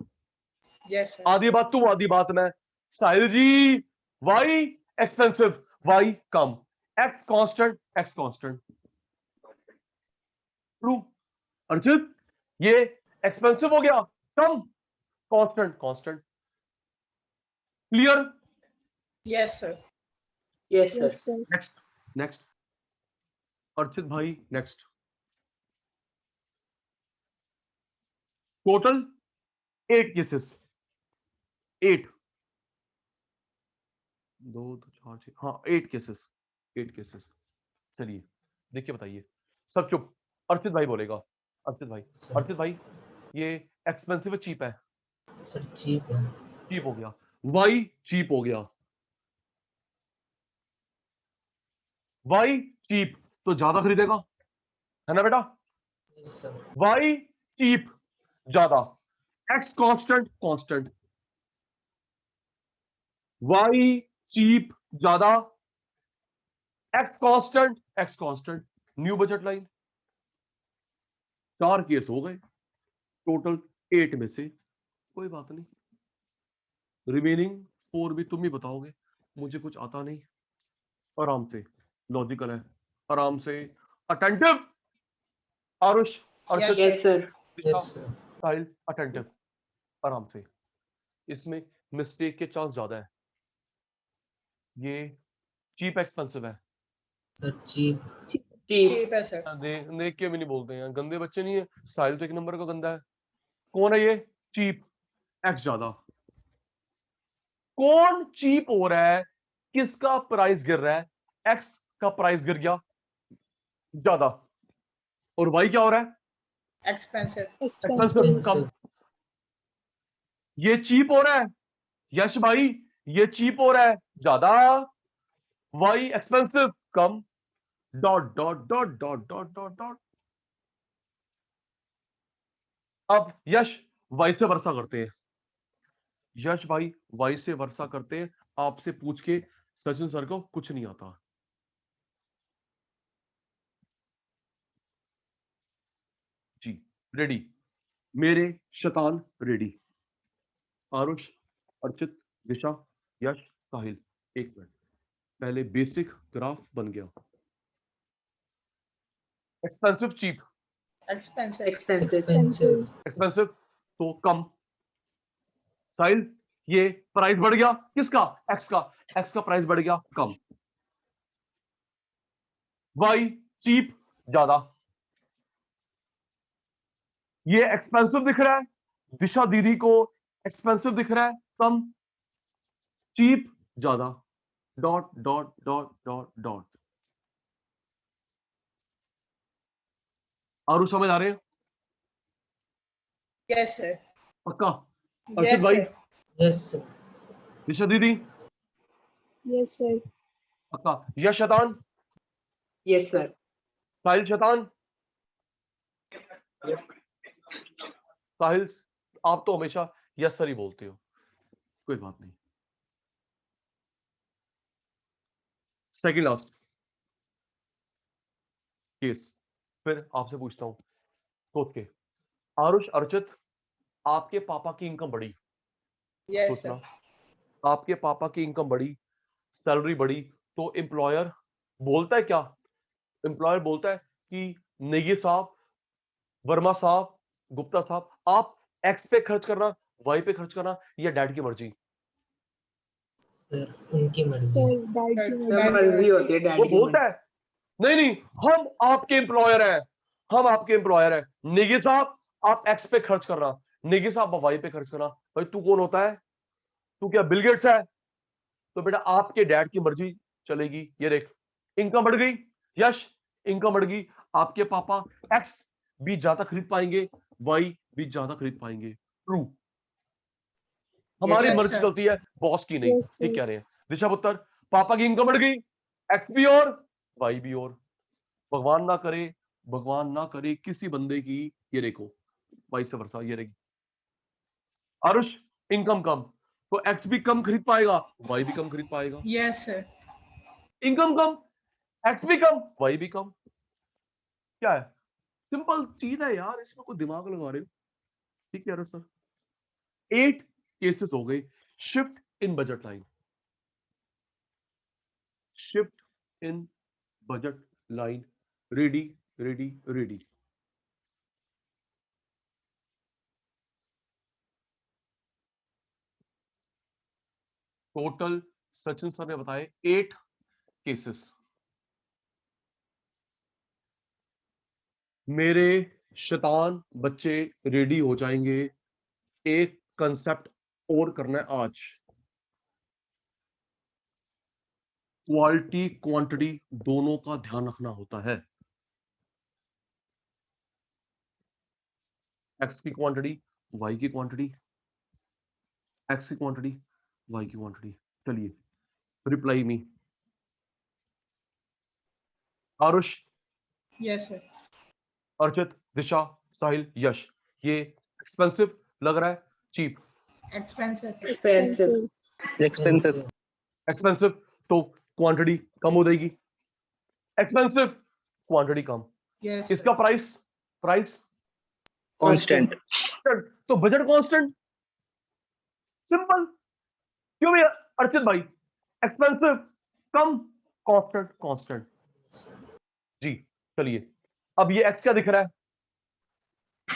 Yes sir. आधी बात तू, आधी बात मैं। साहिल जी, वाई एक्सपेंसिव, वाई कम, X constant, X constant. True. Arjit, ये एक्सपेंसिव हो गया, कम, constant constant. Clear? Yes sir. Yes sir. Yes, sir. Next, next Archit भाई, नेक्स्ट। टोटल 8 केसेस, 8, 2 2 4 6, हाँ 8 केसेस, 8 केसेस। चलिए देखिए, बताइए, सब चुप। अर्चित भाई बोलेगा, अर्चित भाई। Sir. अर्चित भाई, ये एक्सपेंसिव है चीप है? Sir, cheap है। चीप हो गया, वाई चीप हो गया, वाई चीप तो ज्यादा खरीदेगा, है ना बेटा? Yes, sir. वाई चीप ज्यादा, X constant constant, Y cheap ज्यादा, X constant X constant. New budget line. 4 case हो गए टोटल 8 में से, कोई बात नहीं, रिमेनिंग 4 भी तुम ही बताओगे, मुझे कुछ आता नहीं। आराम से, लॉजिकल है, आराम से, attentive. Aarush, Archit, yes sir. Yes, sir. साहिल, अटेंटिव, आराम से। इसमें मिस्टेक के चांस ज्यादा है। ये चीप एक्सपेंसिव है, Sir, cheap. चीप। चीप है सर। देख के भी नहीं बोलते हैं, गंदे बच्चे नहीं है। साहिल तो 1 नंबर का गंदा है। कौन है ये चीप? एक्स ज्यादा। कौन चीप हो रहा है, किसका प्राइस गिर रहा है? एक्स का प्राइस गिर गया ज्यादा, और वाई क्या हो रहा है? एक्सपेंसिव। एक्सपेंसिव कम। Expensive. ये चीप हो रहा है, यश भाई, ये चीप हो रहा है ज्यादा, वाई एक्सपेंसिव कम, dot dot dot dot dot dot dot. अब यश वाई से वर्षा करते हैं, यश भाई वाई से वर्षा करते हैं, आपसे पूछ के सचिन सर को कुछ नहीं आता। जी रेडी, मेरे शैतान रेडी। आरुष, अर्चित, दिशा, यश, साहिल, 1 मिनट, पहले बेसिक ग्राफ बन गया। Expensive cheap, expensive. Expensive. Expensive. Expensive तो कम। साहिल, ये प्राइस बढ़ गया किसका? एक्स का, एक्स का प्राइस बढ़ गया कम। वाई चीप ज्यादा। ये एक्सपेंसिव दिख रहा है, दिशा दीदी को एक्सपेंसिव दिख रहा है, कम, चीप ज्यादा, dot dot dot dot dot. Aaru समझ आ रहे हैं? Yes sir. पक्का? अर्षित यस भाई, सर। Yes sir. दिशा दीदी Yes, sir. पक्का? यश शैतान, यस सर। साहिल शैतान, साहिल आप तो हमेशा यस सर ही बोलते हो, कोई बात नहीं। सेकंड लास्ट केस, फिर आपसे पूछता हूं सोच के। आरुष, अर्चित, आपके पापा की इनकम बढ़ी, यस सोचना, सर। आपके पापा की इनकम बढ़ी, सैलरी बढ़ी, तो एम्प्लॉयर बोलता है क्या? एम्प्लॉयर बोलता है कि नेगी साहब, वर्मा साहब, गुप्ता साहब, आप एक्स पे खर्च करना, वाई पे खर्च करना, या डैड की मर्जी? सर उनकी मर्जी। Sir, Dad की सर मर्जी। मर्जी होती है डैड वो की। बोलता है नहीं नहीं, हम आपके एम्प्लॉयर हैं, हम आपके एम्प्लॉयर हैं, नेगी साहब आप एक्स पे खर्च करना, नेगी साहब आप वाई पे खर्च करना। भाई तू कौन होता है? तू क्या बिल गेट्स है? तो बेटा आपके डैड की मर्जी चलेगी। ये देख, इनकम बढ़ गई, यश इनकम बढ़ गई, आपके पापा एक्स भी ज्यादा खरीद पाएंगे, वाई भी ज्यादा खरीद पाएंगे। ट्रू, हमारी Yes, मर्जी sir. चलती है, बॉस की नहीं। Yes, ठीक sir. कह रहे हैं ऋषभ उत्तर। पापा की इनकम बढ़ गई, एक्स भी और वाई भी और। भगवान ना करे, भगवान ना करे किसी बंदे की, ये देखो वाइस वर्सा, ये रहेगी। आरुष इनकम कम, तो एक्स भी कम खरीद पाएगा, वाई भी कम खरीद पाएगा। Yes, sir. इनकम कम, एक्स भी कम, वाई भी कम। क्या है? सिंपल चीज है यार, इसमें कोई दिमाग लगा रहे हो? ठीक है सर। 8 केसेस हो गए। Shift in budget line, shift in budget line, ready ready ready. Total Sachin sir ने बताए 8 केसेस। मेरे शैतान बच्चे रेडी हो जाएंगे। एक कंसेप्ट और करना है आज, क्वालिटी क्वांटिटी दोनों का ध्यान रखना होता है। एक्स की क्वांटिटी, वाई की क्वांटिटी, एक्स की क्वांटिटी, वाई की क्वांटिटी। चलिए, reply me. Aarush, Yes, sir. Archit, Disha, Sahil, Yash, ये एक्सपेंसिव लग रहा है, cheap? Expensive. Expensive. Expensive. Expensive, तो क्वांटिटी कम हो जाएगी। एक्सपेंसिव, क्वांटिटी कम। Yes, sir. इसका प्राइस, प्राइस कांस्टेंट। तो बजट कांस्टेंट। सिंपल। क्यों भैया अर्चित भाई? एक्सपेंसिव कम, कांस्टेंट कांस्टेंट। जी चलिए, अब ये एक्स क्या दिख रहा है?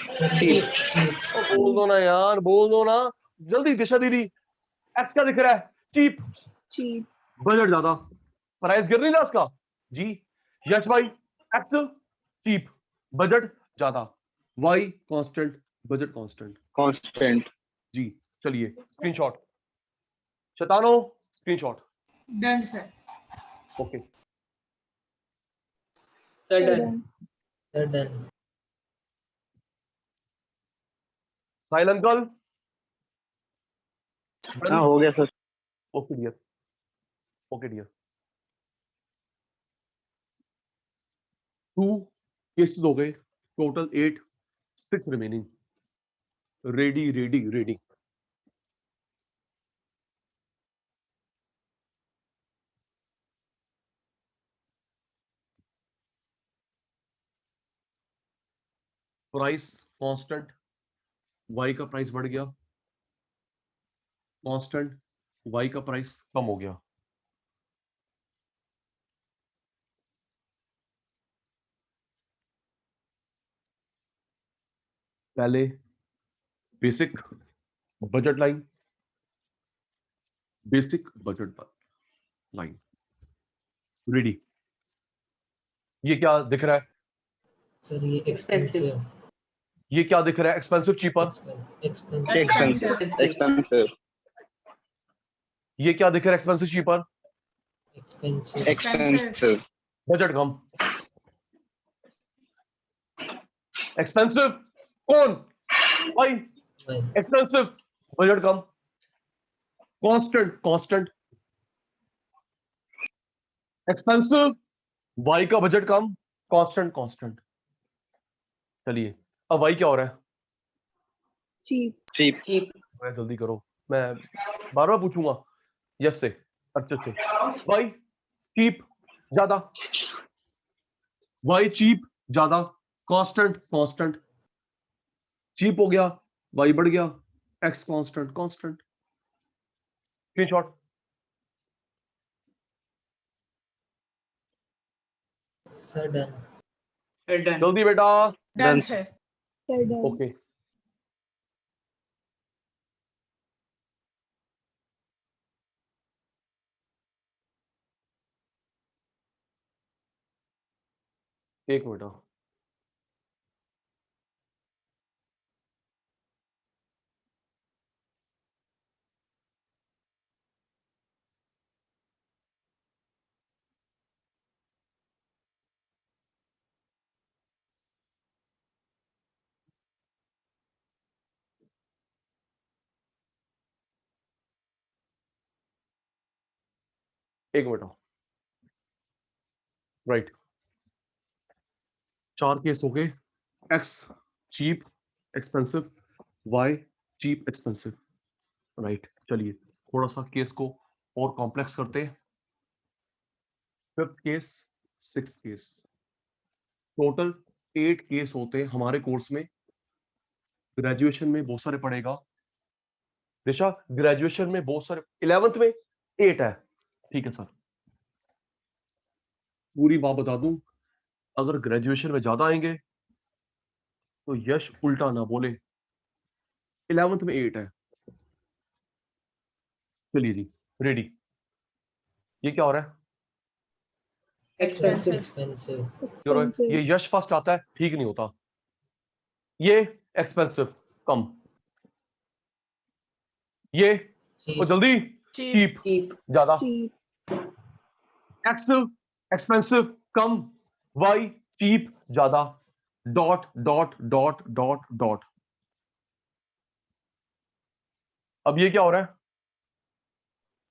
सर ये चीप। बोल दो ना यार, बोल दो ना जल्दी, दिशा दीदी। एक्स क्या दिख रहा है? Cheap, Cheap. बजट ज्यादा, प्राइस गिर नहीं रहा उसका। जी यश भाई, एक्स चीप, बजट ज्यादा, Y constant, budget constant. Constant. जी चलिए, स्क्रीनशॉट शैतानो, screenshot. Done, sir. Okay, sir Sir, done. done. Sir done. Sahil uncle. हाँ हो गया sir. Okay dear, okay dear. 2 cases हो गए, total 8, 6 remaining. Ready ready ready. Price constant, Y का price बढ़ गया, कांस्टेंट, वाई का प्राइस कम हो गया। पहले basic budget line, basic budget line, ready. ये क्या दिख रहा है? सर ये एक्सपेंसिव ये क्या दिख रहा है? Expensive, cheaper. Expensive expensive expensive ये क्या दिख रहा है? Expensive, cheaper. Expensive expensive budget कम। एक्सपेंसिव कौन भाई? एक्सपेंसिव, बजट कम। Constant, constant. एक्सपेंसिव, वाई का बजट कम, कांस्टेंट, कांस्टेंट। चलिए अब वाई क्या हो रहा है? चीप चीप मैं जल्दी करो, मैं बार बार पूछूंगा यस से, अच्छे से। वाई चीप ज्यादा, वाई चीप ज्यादा, कांस्टेंट, कांस्टेंट। चीप हो गया, वाई बढ़ गया, X constant, constant. Screenshot. Sir done done. जल्दी बेटा। Done Done. Sir. Sir done okay एक मिनट। एक मिनट, राइट। चार केस हो गए। X cheap expensive, Y cheap expensive, right. चलिए थोड़ा सा केस को और कॉम्प्लेक्स करते हैं। Fifth case, sixth case, total 8 case होते हैं हमारे कोर्स में। ग्रेजुएशन में बहुत सारे पढ़ेगा दिशा, ग्रेजुएशन में बहुत सारे, 11th में 8 है। ठीक है सर, पूरी बात बता दूं, अगर ग्रेजुएशन में ज्यादा आएंगे तो यश उल्टा ना बोले। 11th में 8 है। चलिए जी, रेडी। ये क्या हो रहा है? एक्सपेंसिव। एक्सपेंसिव चलो, एक्सपेंसिव ये यश फर्स्ट आता है, ठीक नहीं होता। ये एक्सपेंसिव कम, ये तो चीप जल्दी चीप चीप चीप। ज्यादा, चीप एक्स एक्सपेंसिव कम, वाई चीप ज्यादा, dot dot dot dot dot. अब ये क्या हो रहा है?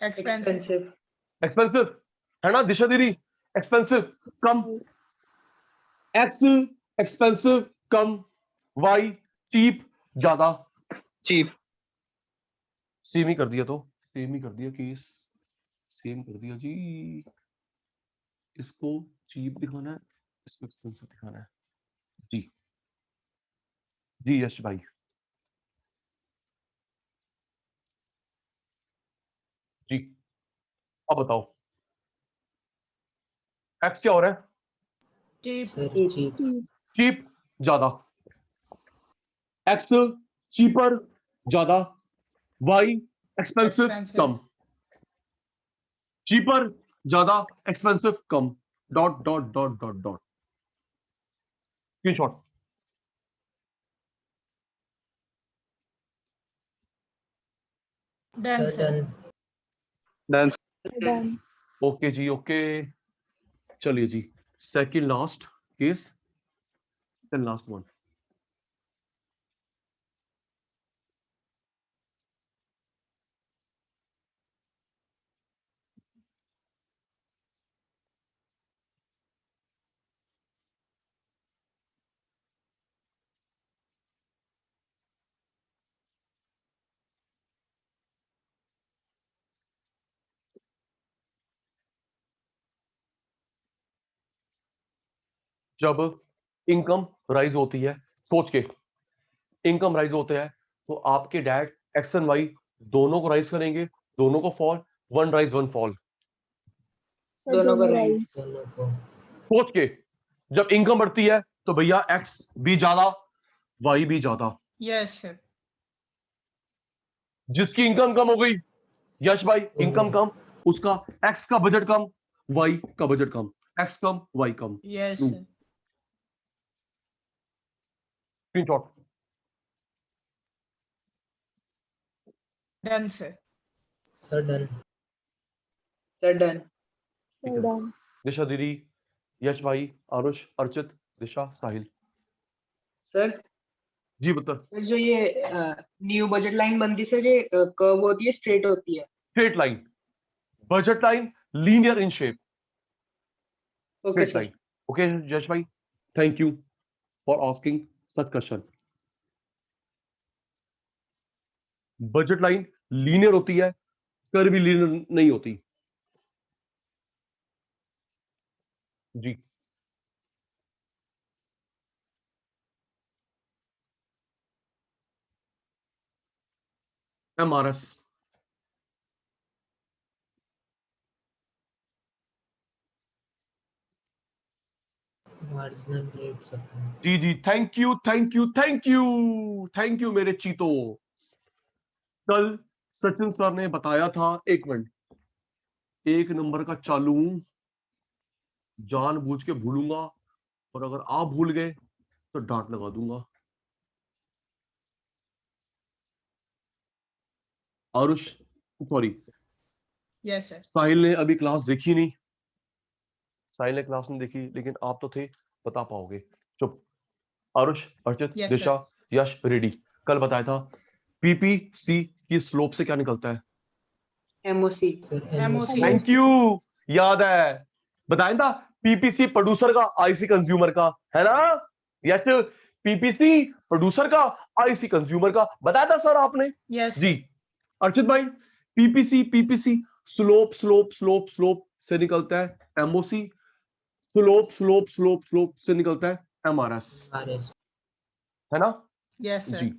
Expensive expensive. एक्सपेंसिव है ना दिशा दीदी? एक्सपेंसिव कम, एक्स एक्सपेंसिव कम, वाई चीप ज्यादा। चीप सेम ही कर दिया, तो सेम ही कर दिया केस, सेम कर दिया जी। इसको चीप दिखाना है, इसको एक्सपेंसिव दिखाना है जी। जी यश भाई। जी अब बताओ एक्स क्या हो रहा है? Cheap sir cheap. Cheap cheap cheap ज्यादा, एक्स चीपर ज्यादा, वाई एक्सपेंसिव एक्सपेंसिव कम, चीपर ज्यादा, एक्सपेंसिव कम, dot dot dot dot dot. Screenshot. Done sir sir. Done done done okay जी, ओके। चलिए जी, second last case, then last one. जब income rise होती है, सोच के इनकम राइज होते हैं, तो आपके डैड एक्स एंड वाई दोनों को राइज करेंगे, दोनों को fall, one rise one fall. Sir दोनों दोनों का राइज दोनों को सोच के, जब इनकम बढ़ती है तो भैया एक्स भी ज्यादा, वाई भी ज्यादा। Yes sir. जिसकी इनकम कम हो गई, यश भाई इनकम कम, उसका एक्स का बजट कम, वाई का बजट कम। एक्स कम वाई कम। Yes, Hmm. sir. Screenshot. Done, sir. Sir, done. Sir done. ठीक Sir, है। done. दिशा दीदी, यश भाई, आरुष, अर्चित, दिशा, साहिल। सर जी बता। सर जो ये न्यू बजट लाइन बनती है सर, ये कर्व होती है स्ट्रेट होती है? Straight line, budget line, linear in shape, okay straight sir. Line. Okay Yash भाई, thank you for asking such question. Budget line linear होती है, कर्व भी लीनियर नहीं होती। जी एमआरएस। Marginal rate support. जी जी, thank you thank you thank you thank you मेरे चीतो। कल सचिन सर ने बताया था, एक मिनट, एक नंबर का चालू जानबूझ के भूलूंगा, और अगर आप भूल गए तो डांट लगा दूंगा। Aarush, sorry, Yes, sir. साहिल ने अभी क्लास देखी नहीं, साहिल ने क्लास नहीं देखी, लेकिन आप तो थे, बता पाओगे। चुप। आरुष, अर्चित, Yes, दिशा, यश, रेडी। कल बताया था पीपीसी की स्लोप से क्या निकलता है? MOC. Sir, MOC. MOC. Thank you, याद है, बताया था। पीपीसी प्रोड्यूसर का, आईसी कंज्यूमर का, है ना? यस, पीपीसी प्रोड्यूसर का, आईसी कंज्यूमर का, बताया था सर आपने। Yes. जी अर्चित भाई, PPC PPC slope slope slope slope से निकलता है MOC, slope slope slope slope से निकलता है एमआरएस, RS. है ना? Yes, sir. जी,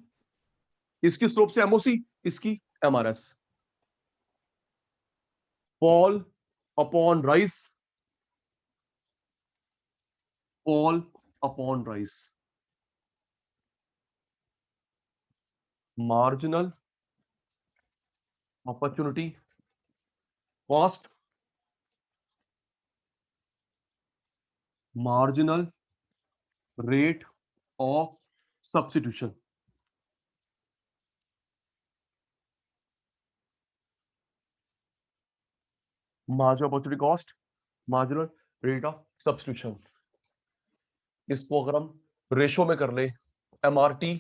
इसकी स्लोप से एमओसी, इसकी MRS. Fall upon rice, fall upon rice, marginal opportunity cost, marginal rate of substitution. Marginal opportunity cost, marginal rate of substitution. इसको अगर हम रेशो में कर ले, MRT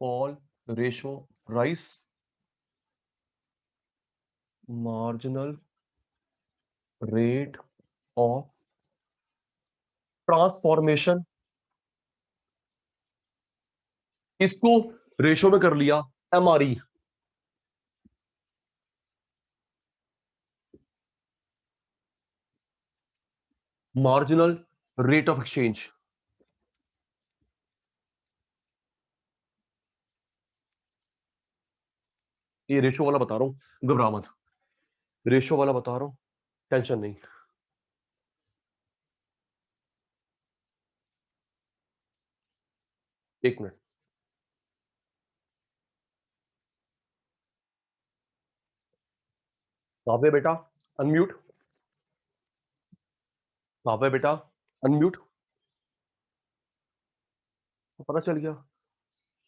fall ratio rice, marginal rate of transformation, इसको ratio में कर लिया MRE, marginal rate of exchange. ये रेशो वाला बता रहा हूं, घबरा मत, रेशो वाला बता रहा हूं, टेंशन नहीं। एक मिनट, काव्य बेटा अनम्यूट, काव्य बेटा अनम्यूट। तो पता चल गया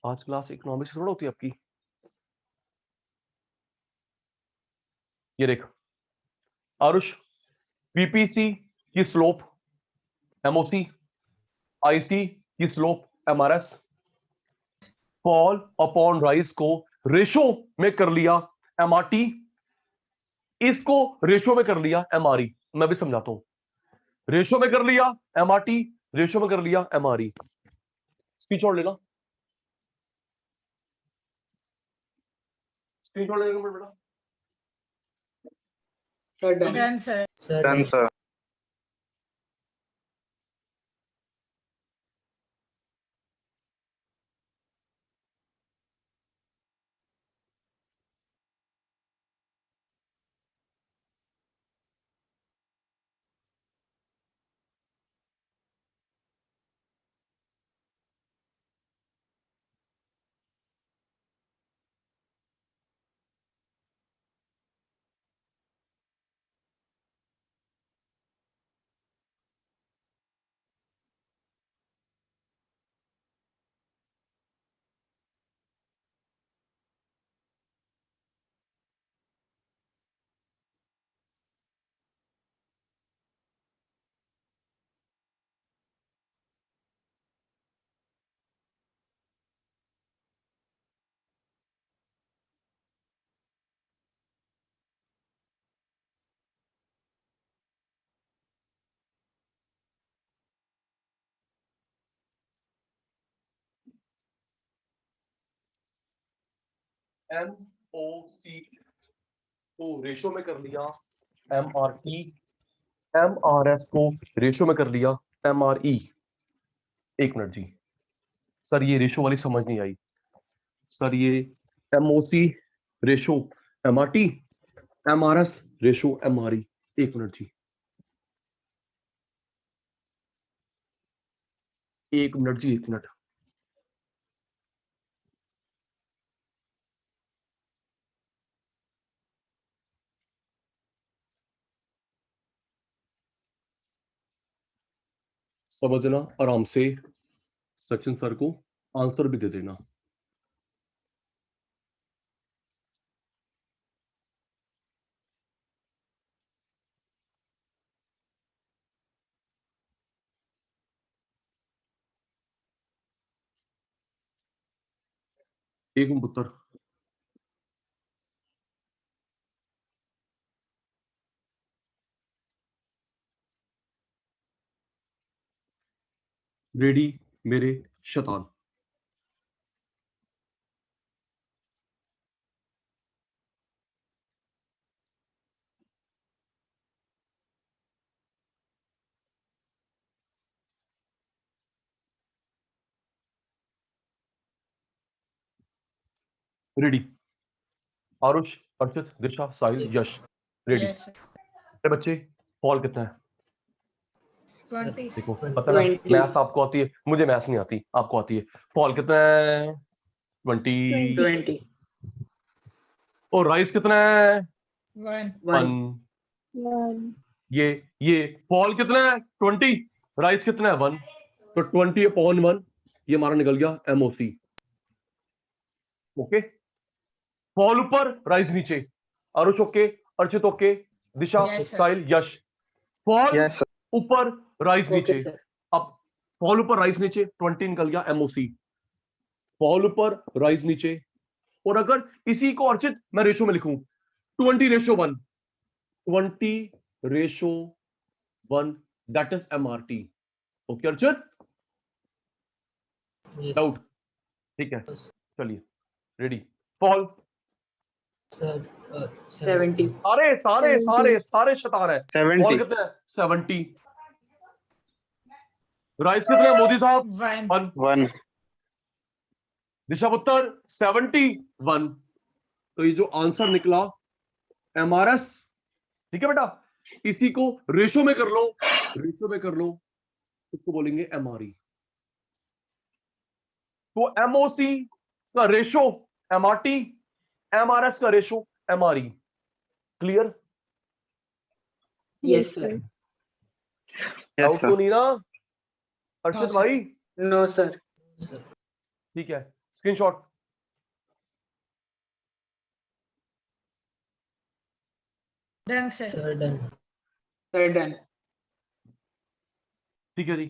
आज क्लास इकोनॉमिक्स थोड़ा होती है आपकी। ये देख आरुष, पीपीसी की स्लोप एमओसी, आईसी की slope MRS, fall upon rise को रेशो में कर लिया एमआरटी, इसको रेशो में कर लिया एमआरई। मैं भी समझाता हूं, रेशो में कर लिया एमआरटी, रेशो में कर लिया एमआरई। स्पीच और लेना, स्पीच और लेना बेटा। Sir done. Done, sir. Sir, done done. Sir. MOC को रेशो में कर लिया MRT, MRS को रेशो में कर लिया MRE। एक मिनट जी सर, ये रेशो वाली समझ नहीं आई सर। ये MOC ratio MRT, MRS ratio MRE। एक मिनट जी, एक मिनट जी, एक मिनट। समझना आराम से, सचिन सर को आंसर भी दे देना। एक मिनट पुत्र, रेडी मेरे शैतान। रेडी, आरुष, अर्चित, दिशा, साहिल, Yes. यश, रेडी। Yes, sir. अरे बच्चे, फॉल कितना है? 20. देखो 20. पता ना, 20. मैथ्स आपको आती है, मुझे मैथ्स नहीं आती, आपको आती है। फॉल कितना है? 20। 20. और राइस कितना है? 1. 1। 1. ये फॉल कितना है? 20। राइस कितना है? 1। तो 20/1 ये हमारा निकल गया MOC। ओके, फॉल ऊपर, राइस नीचे। आरुष ओके, अर्चित ओके, दिशा, Yes, sir. स्टाइल, यश। फॉल यस सर, ऊपर, राइस Okay, नीचे। sir. अब फॉल ऊपर, राइस नीचे, 20 निकल गया MOC। फॉल ऊपर, राइस नीचे। और अगर इसी को अर्चित मैं रेशो में लिखूं, 20/1, 20/1, that is MRT। Okay Archit, Yes. Doubt? ठीक है, Yes. चलिए रेडी। Fall, Sir, 70. अरे सारे 70. सारे सारे शैतान है। फॉल 70। कितना है? 70। राइस कितना है मोदी साहब? 1. 1। 1। दिशा पुत्र 71। तो ये जो आंसर निकला MRS, ठीक है बेटा, इसी को रेशो में कर लो, रेशो में कर लो, उसको बोलेंगे MRE। तो MOC का रेशो MRT, MRS का ratio MRE। Clear? Yes, sir. Yes doubt तो सर। नहीं ना अर्चित No, sir. भाई? No, sir. Sir. ठीक है, screenshot. Done, sir. Sir, done. Sir, done. ठीक है जी,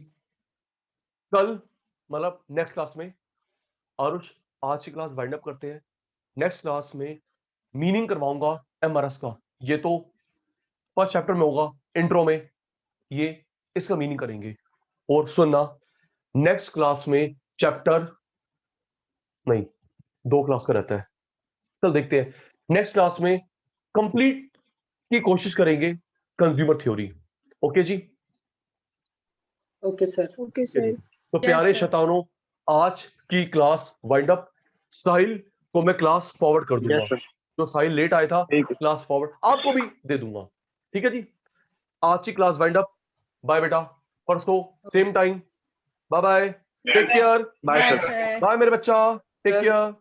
कल मतलब नेक्स्ट क्लास में, आरुष आज की क्लास वाइंड अप करते हैं। नेक्स्ट क्लास में मीनिंग करवाऊंगा MRS का। ये तो फर्स्ट चैप्टर में होगा, इंट्रो में ये इसका मीनिंग करेंगे। और सुनना, नेक्स्ट क्लास में चैप्टर नहीं, 2 क्लास का रहता है, कल देखते हैं। नेक्स्ट क्लास में कंप्लीट की कोशिश करेंगे कंज्यूमर थ्योरी। ओके जी, Okay, sir. Okay, sir. तो प्यारे sir. शैतानों, आज की क्लास वाइंड अप। साहिल को मैं क्लास फॉरवर्ड कर दूंगा, यस सर, जो साहिल लेट आया था, ठीक है। क्लास फॉरवर्ड आपको भी दे दूंगा। ठीक है जी, आज की क्लास वाइंड अप। बाय बेटा, परसों same time. Bye bye, take care. Bye Bye, sir. sir. Bye मेरे बच्चा, टेक Sir. केयर।